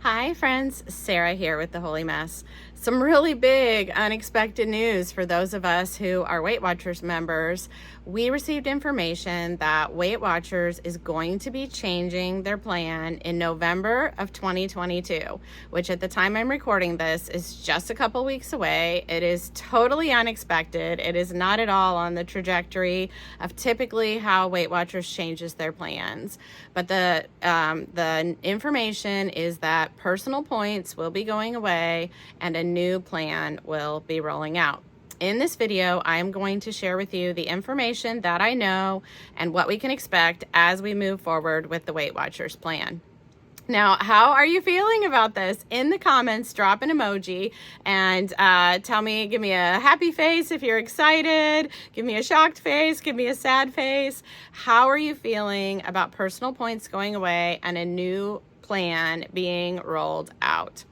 Hi friends, Sarah here with The Holy Mess. Some really big unexpected news for those of us who are Weight Watchers members. We received information that Weight Watchers is going to be changing their plan in November of 2022, which at the time I'm recording this is just a couple weeks away. It is totally unexpected. It is not at all on the trajectory of typically how Weight Watchers changes their plans. But the information is that personal points will be going away and a new plan will be rolling out. In this video, I am going to share with you the information that I know and what we can expect as we move forward with the Weight Watchers plan. Now, how are you feeling about this? In the comments, drop an emoji and tell me, give me a happy face if you're excited, give me a shocked face, give me a sad face. How are you feeling about personal points going away and a new plan being rolled out?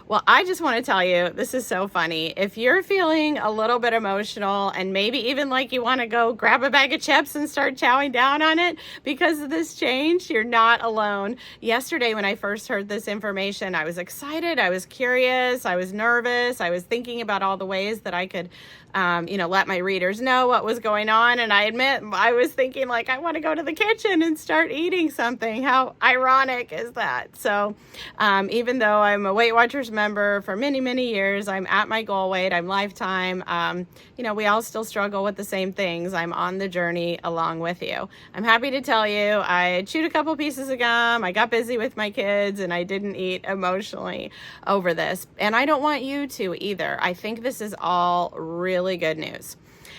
Well, I just want to tell you, this is so funny. If you're feeling a little bit emotional and maybe even like you want to go grab a bag of chips and start chowing down on it because of this change, you're not alone. Yesterday, when I first heard this information, I was excited, I was curious, I was nervous, I was thinking about all the ways that I could let my readers know what was going on. And I admit, I was thinking like, I want to go to the kitchen and start eating something. How ironic is that? So even though I'm a Weight Watchers member for many, many years, I'm at my goal weight, I'm lifetime, we all still struggle with the same things. I'm on the journey along with you. I'm happy to tell you, I chewed a couple pieces of gum, I got busy with my kids, and I didn't eat emotionally over this. And I don't want you to either. I think this is all really good news.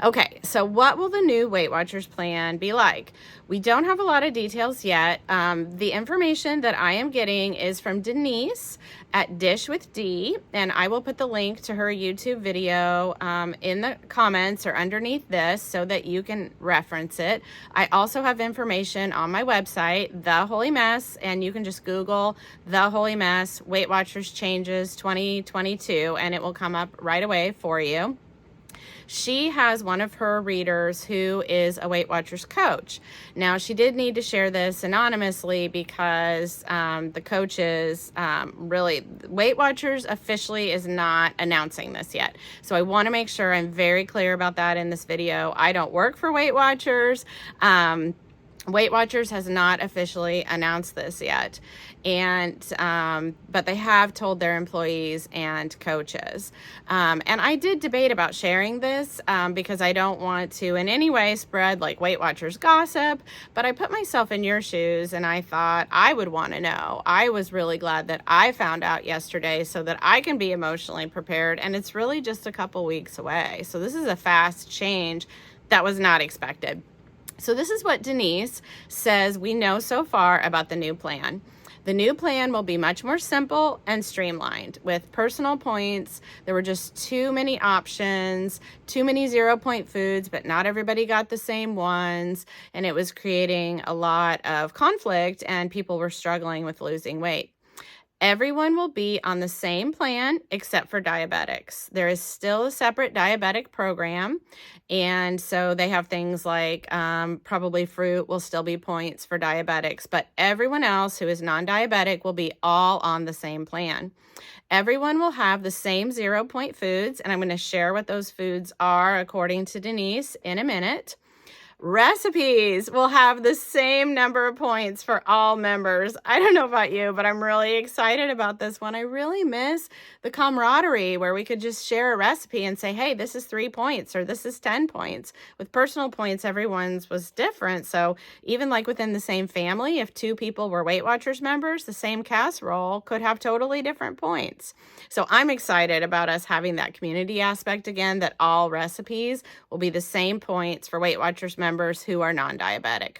Okay, so what will the new Weight Watchers plan be like? We don't have a lot of details yet. The information that I am getting is from Denise at Dish with D, and I will put the link to her YouTube video in the comments or underneath this so that you can reference it. I also have information on my website, The Holy Mess, and you can just Google The Holy Mess Weight Watchers Changes 2022, and it will come up right away for you. She has one of her readers who is a Weight Watchers coach. Now, she did need to share this anonymously because the coaches Weight Watchers officially is not announcing this yet. So I want to make sure I'm very clear about that in this video. I don't work for Weight Watchers. Weight Watchers has not officially announced this yet, and but they have told their employees and coaches. And I did debate about sharing this because I don't want to in any way spread like Weight Watchers gossip, but I put myself in your shoes and I thought I would want to know. I was really glad that I found out yesterday so that I can be emotionally prepared, and it's really just a couple weeks away. So this is a fast change that was not expected. So this is what Denise says we know so far about the new plan. The new plan will be much more simple and streamlined. With personal points, there were just too many options, too many 0-point foods, but not everybody got the same ones, and it was creating a lot of conflict, and people were struggling with losing weight. Everyone will be on the same plan except for diabetics. There is still a separate diabetic program, and so they have things like probably fruit will still be points for diabetics, but everyone else who is non-diabetic will be all on the same plan. Everyone will have the same 0-point foods, and I'm going to share what those foods are according to Denise in a minute. Recipes will have the same number of points for all members. I don't know about you, but I'm really excited about this one. I really miss the camaraderie where we could just share a recipe and say, hey, this is 3 points or this is 10 points. With personal points, everyone's was different. So even like within the same family, if 2 people were Weight Watchers members, the same casserole could have totally different points. So I'm excited about us having that community aspect again, that all recipes will be the same points for Weight Watchers members who are non-diabetic.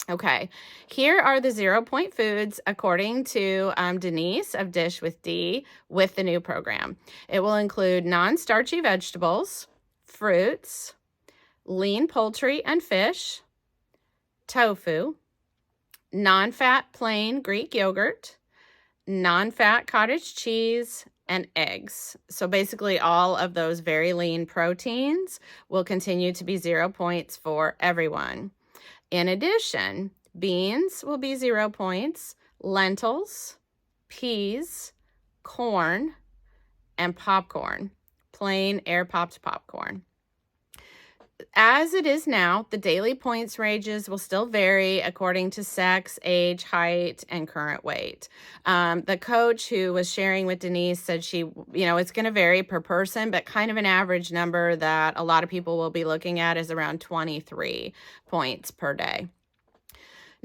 Okay, here are the 0-point foods according to Denise of Dish with D with the new program. It will include non-starchy vegetables, fruits, lean poultry and fish, tofu, non-fat plain Greek yogurt, non-fat cottage cheese, and eggs. So basically all of those very lean proteins will continue to be 0 points for everyone. In addition, beans will be 0 points, lentils, peas, corn, and popcorn, plain air-popped popcorn. As it is now, the daily points ranges will still vary according to sex, age, height, and current weight. The coach who was sharing with Denise said it's going to vary per person, but kind of an average number that a lot of people will be looking at is around 23 points per day.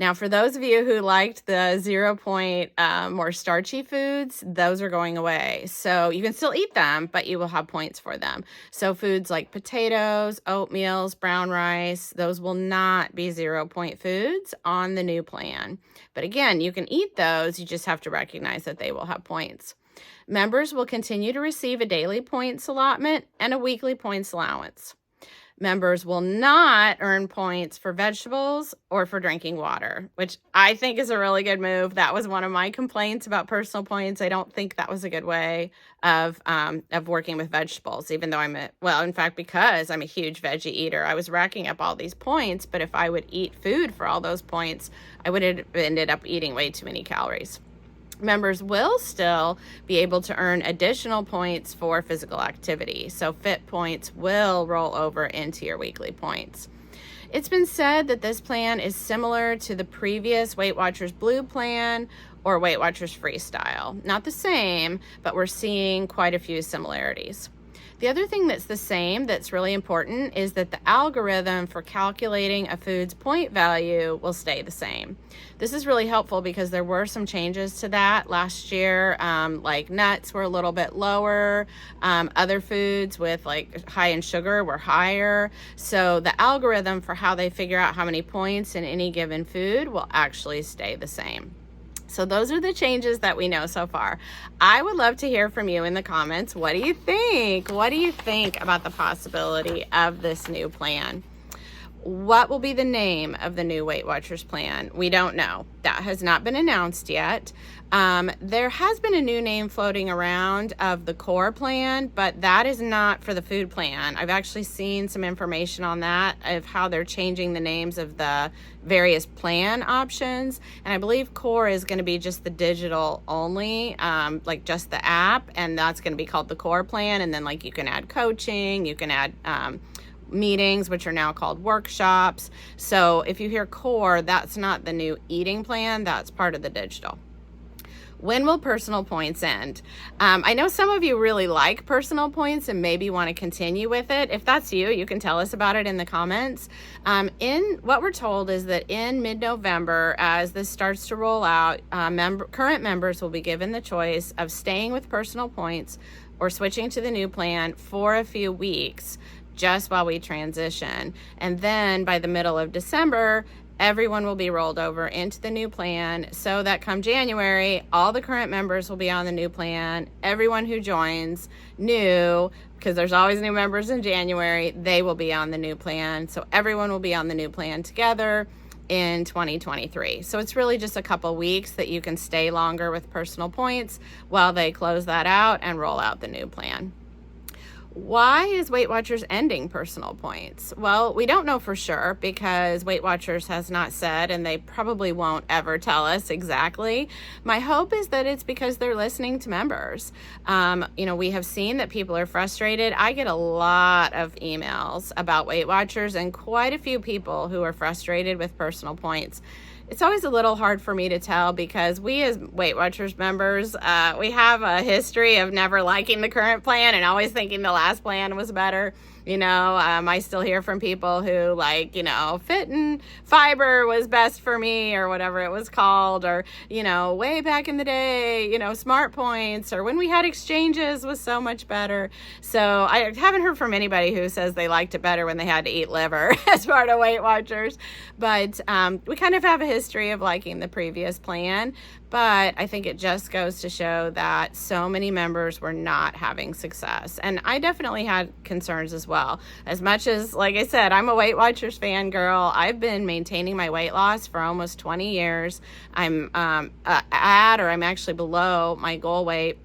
Now, for those of you who liked the 0 point, more starchy foods, those are going away. So you can still eat them, but you will have points for them. So foods like potatoes, oatmeals, brown rice, those will not be 0 point foods on the new plan. But again, you can eat those. You just have to recognize that they will have points. Members will continue to receive a daily points allotment and a weekly points allowance. Members will not earn points for vegetables or for drinking water, which I think is a really good move. That was one of my complaints about personal points. I don't think that was a good way of working with vegetables, even though because I'm a huge veggie eater, I was racking up all these points. But if I would eat food for all those points, I would have ended up eating way too many calories. Members will still be able to earn additional points for physical activity. So fit points will roll over into your weekly points. It's been said that this plan is similar to the previous Weight Watchers Blue plan or Weight Watchers Freestyle. Not the same, but we're seeing quite a few similarities. The other thing that's the same that's really important is that the algorithm for calculating a food's point value will stay the same. This is really helpful because there were some changes to that last year, like nuts were a little bit lower, other foods with like high in sugar were higher. So the algorithm for how they figure out how many points in any given food will actually stay the same. So those are the changes that we know so far. I would love to hear from you in the comments. What do you think? What do you think about the possibility of this new plan? What will be the name of the new Weight Watchers plan? We don't know. That has not been announced yet. There has been a new name floating around of the core plan, but that is not for the food plan. I've actually seen some information on that of how they're changing the names of the various plan options. And I believe core is going to be just the digital only, like just the app, and that's going to be called the core plan. And then like you can add coaching, you can add meetings, which are now called workshops. So if you hear core, that's not the new eating plan, that's part of the digital. When will personal points end? I know some of you really like personal points and maybe want to continue with it. If that's you, you can tell us about it in the comments. What we're told is that in mid-November, as this starts to roll out, current members will be given the choice of staying with personal points or switching to the new plan for a few weeks just while we transition. And then by the middle of December, everyone will be rolled over into the new plan so that come January, all the current members will be on the new plan. Everyone who joins new, because there's always new members in January, they will be on the new plan. So everyone will be on the new plan together in 2023. So it's really just a couple weeks that you can stay longer with personal points while they close that out and roll out the new plan. Why is Weight Watchers ending personal points? Well, we don't know for sure because Weight Watchers has not said, and they probably won't ever tell us exactly. My hope is that it's because they're listening to members. We have seen that people are frustrated. I get a lot of emails about Weight Watchers and quite a few people who are frustrated with personal points. It's always a little hard for me to tell because we as Weight Watchers members, we have a history of never liking the current plan and always thinking the last plan was better. I still hear from people who Fit and Fiber was best for me or whatever it was called, or, way back in the day, Smart Points or when we had exchanges was so much better. So I haven't heard from anybody who says they liked it better when they had to eat liver as part of Weight Watchers. But we kind of have a history of liking the previous plan. But I think it just goes to show that so many members were not having success. And I definitely had concerns as well. As much as, like I said, I'm a Weight Watchers fangirl, I've been maintaining my weight loss for almost 20 years. I'm I'm actually below my goal weight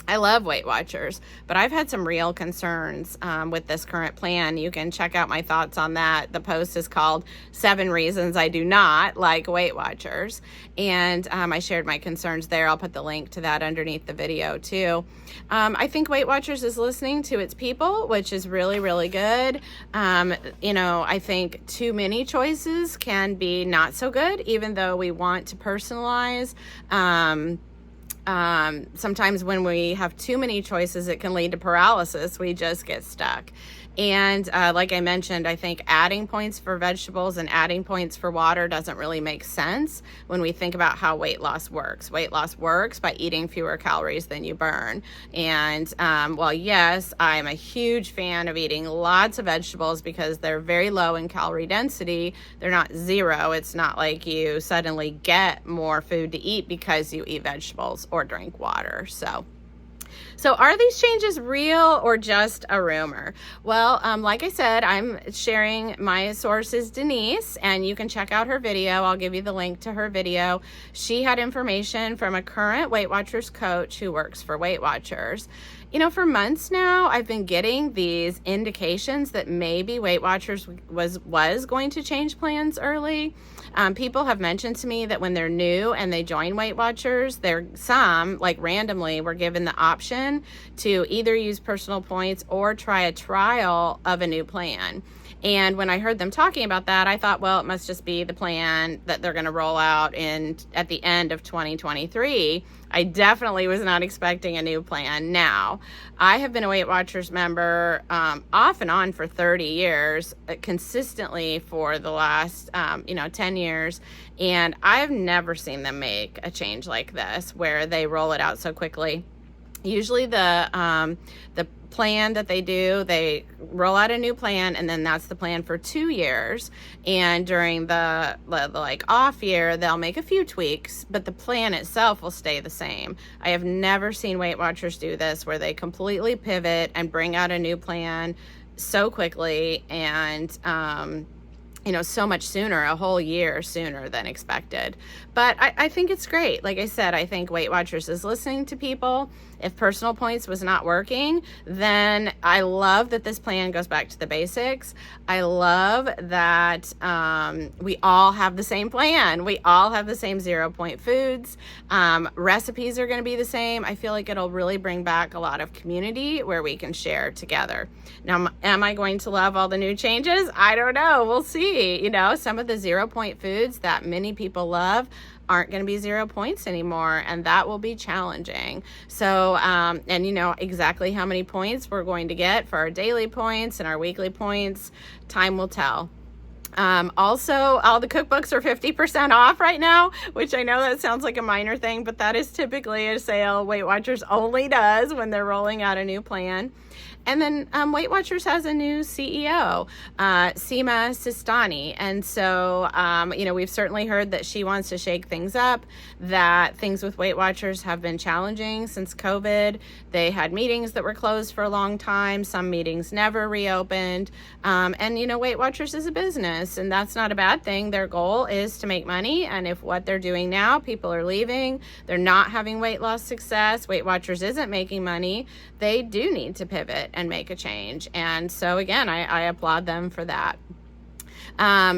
I love Weight Watchers, but I've had some real concerns with this current plan. You can check out my thoughts on that. The post is called 7 Reasons I Do Not Like Weight Watchers. And I shared my concerns there. I'll put the link to that underneath the video too. I think Weight Watchers is listening to its people, which is really, really good. I think too many choices can be not so good, even though we want to personalize. Sometimes when we have too many choices, it can lead to paralysis. We just get stuck. And like I mentioned, I think adding points for vegetables and adding points for water doesn't really make sense when we think about how weight loss works. Weight loss works by eating fewer calories than you burn. And while yes, I'm a huge fan of eating lots of vegetables because they're very low in calorie density, they're not zero. It's not like you suddenly get more food to eat because you eat vegetables or drink water. So are these changes real or just a rumor? Well, like I said, I'm sharing my source is Denise, and you can check out her video. I'll give you the link to her video. She had information from a current Weight Watchers coach who works for Weight Watchers. For months now, I've been getting these indications that maybe Weight Watchers was going to change plans early. People have mentioned to me that when they're new and they join Weight Watchers, some, like randomly, were given the option to either use personal points or try a trial of a new plan. And when I heard them talking about that, I thought, well, it must just be the plan that they're going to roll out at the end of 2023. I definitely was not expecting a new plan. Now, I have been a Weight Watchers member off and on for 30 years, consistently for the last 10 years, and I've never seen them make a change like this where they roll it out so quickly. Usually the plan that they roll out a new plan, and then that's the plan for 2 years. And during the off year, they'll make a few tweaks, but the plan itself will stay the same. I have never seen Weight Watchers do this where they completely pivot and bring out a new plan so quickly and so much sooner, a whole year sooner than expected. But I think it's great. Like I said, I think Weight Watchers is listening to people. If Personal Points was not working, then I love that this plan goes back to the basics. I love that we all have the same plan. We all have the same 0-point foods. Recipes are going to be the same. I feel like it'll really bring back a lot of community where we can share together. Now, am I going to love all the new changes? I don't know. We'll see. Some of the 0-point foods that many people love aren't going to be 0 points anymore, and that will be challenging. So, exactly how many points we're going to get for our daily points and our weekly points, time will tell. Also, all the cookbooks are 50% off right now, which I know that sounds like a minor thing, but that is typically a sale Weight Watchers only does when they're rolling out a new plan. And then Weight Watchers has a new CEO, Seema Sistani. And so, we've certainly heard that she wants to shake things up, that things with Weight Watchers have been challenging since COVID. They had meetings that were closed for a long time. Some meetings never reopened. Weight Watchers is a business, and that's not a bad thing. Their goal is to make money. And if what they're doing now, people are leaving, they're not having weight loss success, Weight Watchers isn't making money, they do need to pivot and make a change. And so again, I applaud them for that.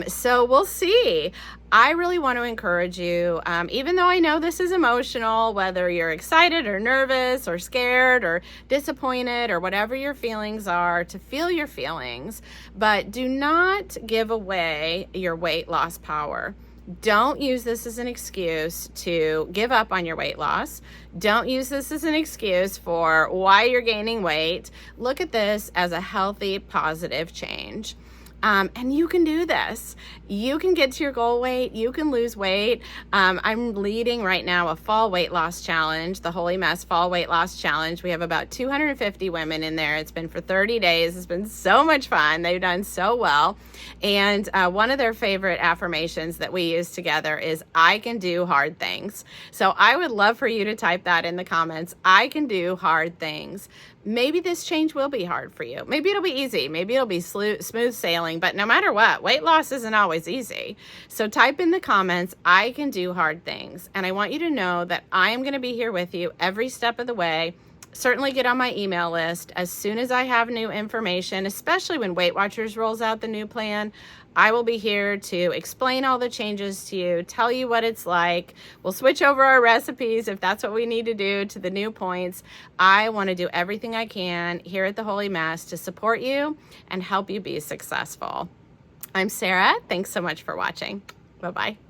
So we'll see. I really want to encourage you, even though I know this is emotional, whether you're excited or nervous or scared or disappointed or whatever your feelings are, to feel your feelings, but do not give away your weight loss power. Don't use this as an excuse to give up on your weight loss. Don't use this as an excuse for why you're gaining weight. Look at this as a healthy, positive change. And you can do this. You can get to your goal weight. You can lose weight. I'm leading right now a fall weight loss challenge, the Holy Mess Fall Weight Loss Challenge. We have about 250 women in there. It's been for 30 days. It's been so much fun. They've done so well. And one of their favorite affirmations that we use together is, I can do hard things. So I would love for you to type that in the comments. I can do hard things. Maybe this change will be hard for you. Maybe it'll be easy. Maybe it'll be smooth sailing. But no matter what, weight loss isn't always easy. So type in the comments, I can do hard things. And I want you to know that I am going to be here with you every step of the way. certainly get on my email list. As soon as I have new information, especially when Weight Watchers rolls out the new plan, I will be here to explain all the changes to you, tell you what it's like. We'll switch over our recipes if that's what we need to do to the new points. I want to do everything I can here at the Holy Mass to support you and help you be successful. I'm Sarah. Thanks so much for watching. Bye-bye.